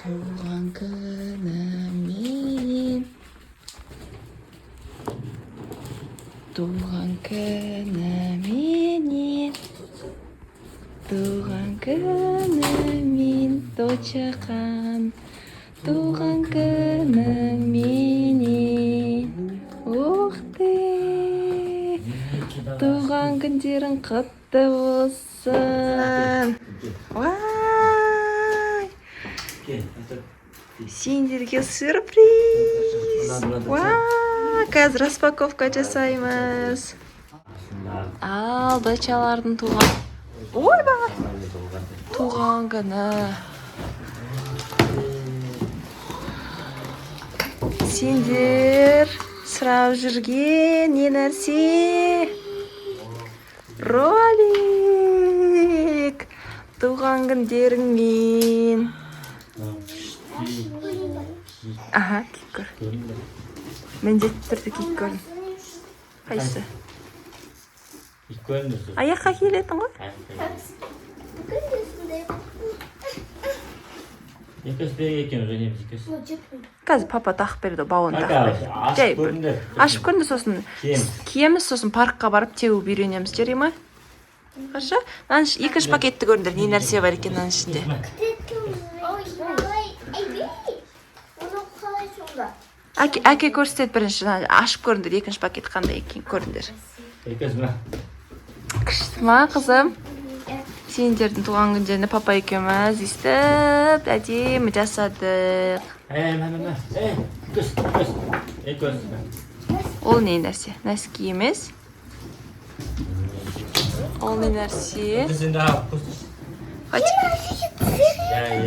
Туған күніңмен, туған күніңмен, туған күніңмен, дочақам, туған күніңменен. Ух ты! Туған күндерің құтты болсын. Вай! Сендерге сюрприз! Вау! Қазір распаковка жасаймыз. Ал, дачалардың ойбай! Туған күні. Сендер сұрап жүрген не нәрсе? Ролик! Туған күндеріңмен. Аха, киіп көр. Міндетті түрде киіп көрін. Қайсы? Аяққа келетін ғой? Қазір папа тақып берді, бауын тақып берді. Ашып көрінді, сосын киеміз, сосын паркқа барып теуіп үйренеміз, жарай ма? Қаршы? Екінші пакетті көріңдер, не нәрсе бар екен оның ішінде. Әке көрсетеді бірінші, ашып көріңдер, екінші пакет қандай екен көріңдер. Күшті ма, қызым? Сендердің туған күндеріне папа екеуміз естіп, әдемі жасадық. Ол не нәрсе? Нәски емес? Ол не нәрсе?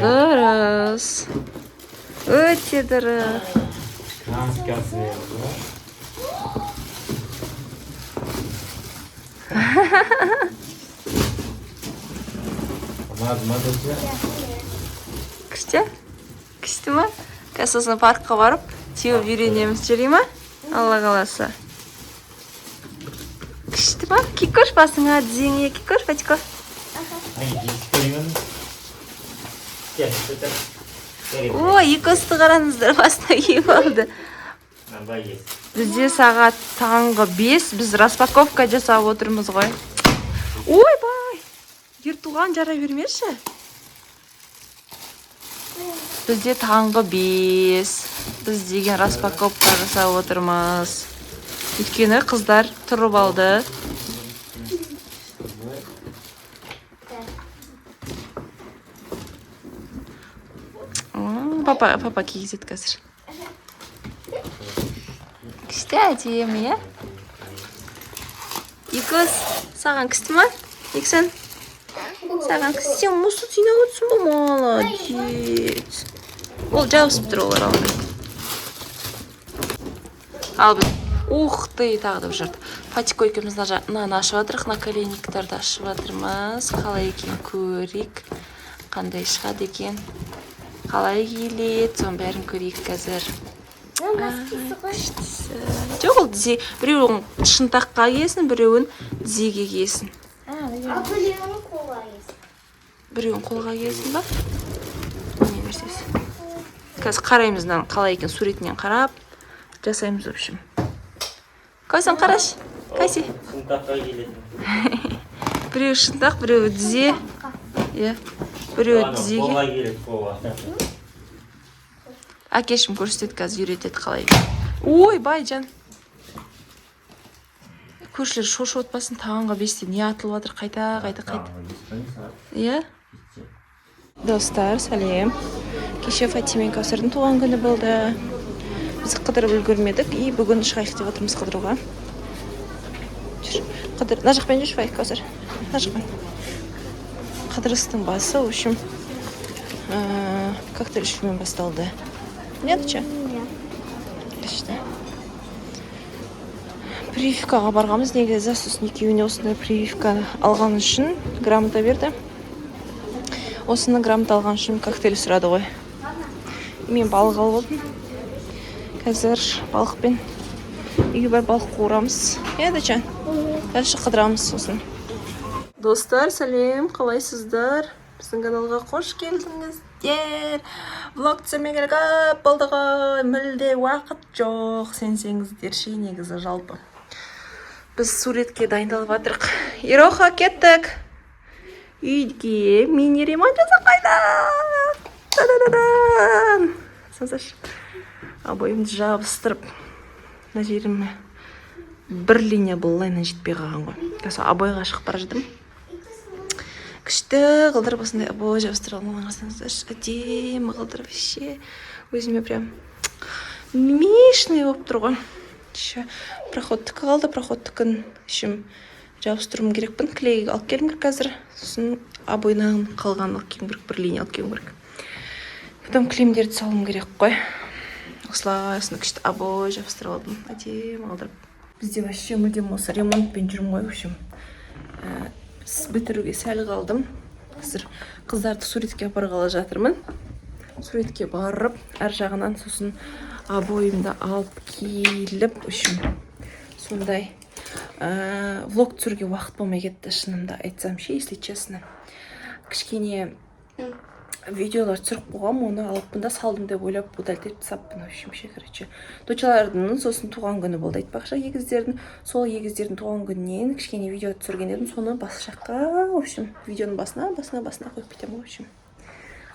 Дұрыс. Өте дұрыс. Күшті? Күшті ма? Сосын паркқа барып, теуіп үйренеміз, жарай ма? Алла қаласа. Күшті ма? Киіп көрші басыңа, дизеңе киіп көрші, Патико. О, екі өсті қараңыздар, басына киіп алды. Бізде сағат таңғы 5, біз распаковка жасап отырмыз ғой. Ойбай! Ертуған жара бермеші. Бізде таңғы 5, біз деген распаковка жасап отырмыз. Өйткені қыздар тұрып алды. Папа кигізет қазір. Күшті әдемі, е? Екіз, саған күшті ма? Ексен? Саған күшті, сен мұсты түйнап өтсін ба? Молодец. Ол жауысып тұр олар алды. Ал біз. Ух ты, тағы да бір жарты. Патико екеуміз мынаны ашып жатырық, наколенниктарды ашып жатырмыз. Қалай екен көрейік. Қандай шығады екен. Қалай келеді, соның бәрін көрейік қазір. Жоқ, ол дизе. Біреуін шынтаққа киесін, біреуін дизеге киесін. Біреуін қолға киесін ба? Не берсесі? Қазір қараймыздан қалай екен суретінен қарап жасаймыз в общем. Көзін қараш? Кәсе? Шынтаққа келетін. Біреу шынтақ, біреу дизе. Біреу дизеге. Қолға келеді, қолға. Әкешім көрсетеді қазір үйретеді қалай. Ой, байжан. Көршілер шошып отпасын, таңғы 5-те не атылып жатыр, қайта. Иә? Достар, сәлем. Кеше Фатима мен Кәусардың туған күні болды. Біз қыдырып үлгермедік, и бүгін шығайық деп отырмыз қыдыруға. Жүр. Мына жақпен жүрші Файық Кәусар. Мына жақпен. Қыдырыстың басы, в общем, коктейль ішумен басталды. Нет, че? Нет. Күшті. Прививкаға барғамыз, негізі сосын екеуіне осындай прививка алған үшін грамота берді. Осыны грамота алған үшін коктейль сұрады ғой. Мен балық алып алдым. Қазір балықпен үйге бар балық қуырамыз. Дача? Қазір қыдырамыз сосын. Достар, сәлем, қалайсыздар? Біздің каналға қош келдіңіздер. жігіттер, влог түсірмегелі көп болды ғой, мүлде уақыт жоқ, сенсеңіздерші негізі жалпы. Біз суретке дайындалып жатырық. Ироха, кеттік. Үйге мини ремонт жасап қайдық. Та-да-да-дан. Сансаш. Обойымды жабыстырып. Мына жеріме бір линия бұл лайнан жетпей қалған ғой. Қазір обойға шығып бара жатырмын. Күшті қылдырып осындай обой жабыстыра алмаған қарсаңыздаршы. Әдемі қылдырып ше. Өзіме прям мимишный болып тұр ғой. Проходтікі қалды, проходтікін ішім жабыстыруым керекпін. Клейге алып келім керек қазір. Сосын обойнан қалған алып келім керек, бір линия алып келім керек. Потом клеймдерді салым керек қой. Осылай осыны күшті обой жабыстырып алдым. Әдемі қылдырып. Бізде вообще мүлдем осы ремонтпен жүрмін ғой, в общем. Бітіруге сәл қалдым. Қазір қыздарды суретке апарғалы жатырмын. Суретке барып, әр жағынан сосын обойымды алып келіп, үшін сондай влог түсіруге уақыт болмай кетті, шынымда айтсам ше, если честно. Кішкене видеолар түсіріп қойғам, оны алыппын да салдым деп ойлап будальдеп тастаппын, в общем ше, короче. Дочалардың сосын туған күні болды айтпақшы, егіздердің. Сол егіздердің туған күнінен кішкене видео түсірген едім, соны бас жаққа, в общем, видеоның басына қойып кетемін, в общем.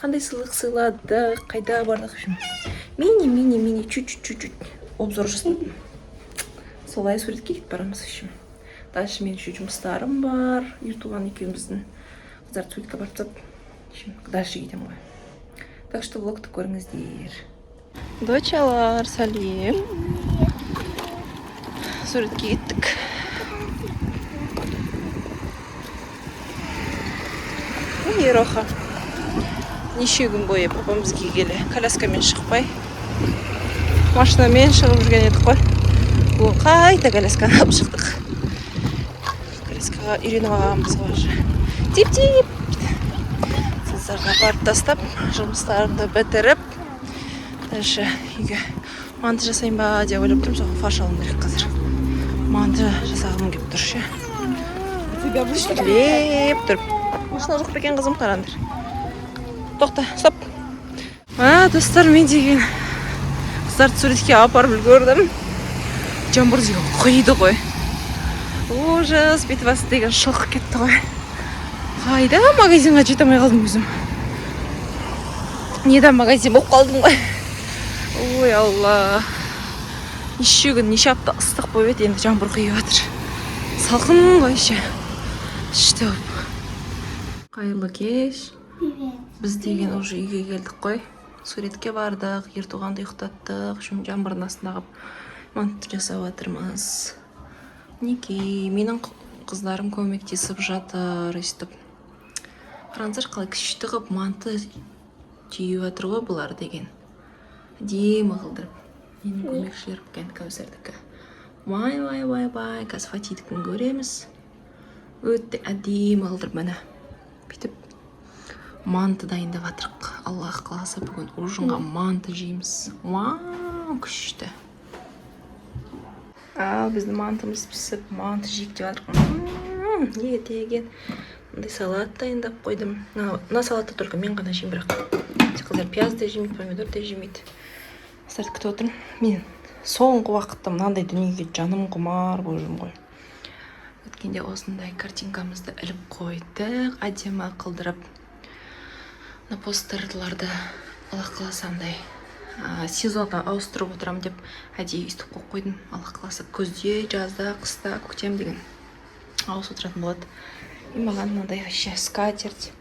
Қандай сыйлық сыйлады, қайда бардық, в общем. Мини, чуть-чуть обзор жасадым. Солай суретке кетіп барамыз, в общем. Дальше мен еще жұмыстарым бар, ертуған екеуміздің қыздар суретке барып тастап. Дальше кетем ғой. Так что влогты көріңіздер. Дочалар, сәлем. Суретке кеттік. Ероха. Неше күн бойы папам бізге келе. Коляскамен шықпай. Машинамен шығып жүрген едік қой. Бұл қайта колясканы алып шықтық. Коляскаға үйреніп алғанбыз ғой. Тип-тип. Сіздерге барып тастап, жұмыстарымды бітіріп, дальше үйге манты жасайын ба деп ойлап тұрмын, соған фарш алуым керек қазір. Манты жасағым келіп тұр ше. Түлеп тұрып. Машина жоқ екен қызым, қараңдар. Тоқта, стоп. Достар, мен деген қыздарды суретке апарып үлгердім. Жаңбыр деген құйды ғой. Ужас, бетбасы деген шылқып кетті ғой. Қайда магазинға жете алмай қалдым өзім. Неда магазин болып қалдым ғой. Ой, Алла. Неше күн, неше апта ыстық болып еді, енді жаңбыр құйып жатыр. Салқын ғой ше. Күшті болып. Қайырлы кеш. Біз деген уже үйге келдік қой. Суретке бардық, ертуғанды ұйықтаттық. Жаңбырдың астында қалып манты жасап жатырмыз. Мінекей, менің қыздарым көмектесіп жатыр, өстіп. Қараңыздар, қалай күшті қылып манты түйіп жатыр ғой бұлар деген. Әдемі қылдырып. Менің көмекшілер екен Кәусәрдікі. Бай, қазір Фатидікін көреміз. Өте әдемі қылдырып міне. Бүйтіп манты дайындап жатырық. Аллах қаласа бүгін ужинға манты жейміз. Вау, күшті. Ал біздің мантымыз пісіп, манты жейік деп жатырық. Етін. Мындай салат дайындап қойдым. Мына салатты только мен ғана жеймін, бірақ қыздар пияз да жемейді, помидор да жемейді. Қыздарды күтіп отырмын. Мен соңғы уақытта мынандай дүниеге жаным құмар болып жүрмін ғой. Өткенде осындай картинкамызды іліп қойдық, әдемі қылдырып. Мына постерларды Аллах қаласа андай сезонға ауыстырып отырам деп әдейі үстіп қойдым. Аллах қаласа күзде, жазда, қыста, көктем деген ауыс отыратын болады. И маған мынандай скатерть,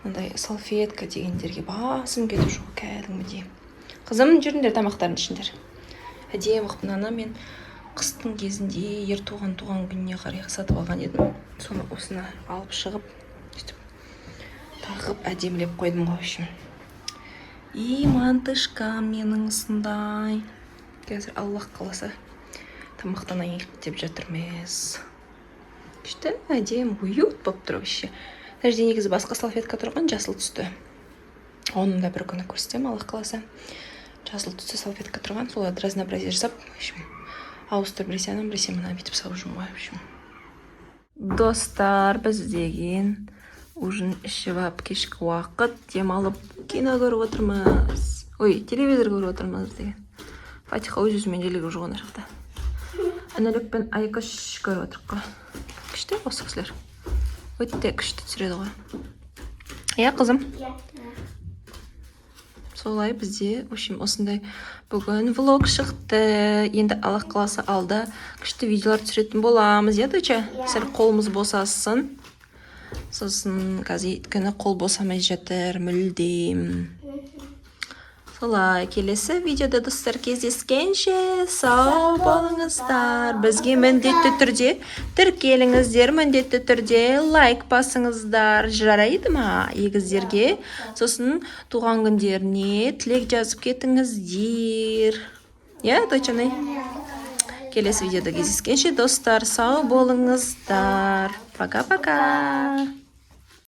мынандай салфетка дегендерге басым кетіп жоқ кәдімгідей. Қызым, жүріңдер тамақтарын ішіңдер. Әдемі қылып мынаны мен қыстың кезінде ертуған туған күніне қарай сатып алған едім. Соны осыны алып шығып, тағып әдемілеп қойдым ғой. И мантышка менің сындай. Қазір Аллах қаласа тамақтанайық деп жатырмыз. Күшті, әдемі, уют болып тұр вообще. Тәжде негізі басқа салфетка тұрған жасыл түсті. Оның да бір күні көрсетем, Аллах қаласа. Жасыл түсті салфетка тұрған, соларды разнообразие жасап, ауыстырып біресе анам, біресе мына бүйтіп салып жүрмін ғой. Достар, біз деген ужин ішіп алып кешкі уақыт демалып кино көріп отырмыз. Ой, телевизор көріп отырмыз деген. Фатиха өз-өзімен желігіп жүр ана жақта. Інілік пен Айкүш көріп отырық қой. Күшті осы кісілер. Өтте күшті түсіреді ғой. Иә, қызым? Солай бізде, осындай бүгін влог шықты. Енді Аллах қаласа алда күшті видеолар түсіретін боламыз, иә, доча? Сәл қолымыз босасын. Сосын қазір өйткені қол босамай жатыр, мүлдем. Солай, келесі видеода достар кездескенше сау болыңыздар. Бізге міндетті түрде тіркеліңіздер, міндетті түрде лайк басыңыздар. Жарайды ма егіздерге? Сосын туған күндеріне тілек жазып кетіңіздер. Я, дочаный? Келесі видеода кездескенше достар сау болыңыздар. Пока-пока.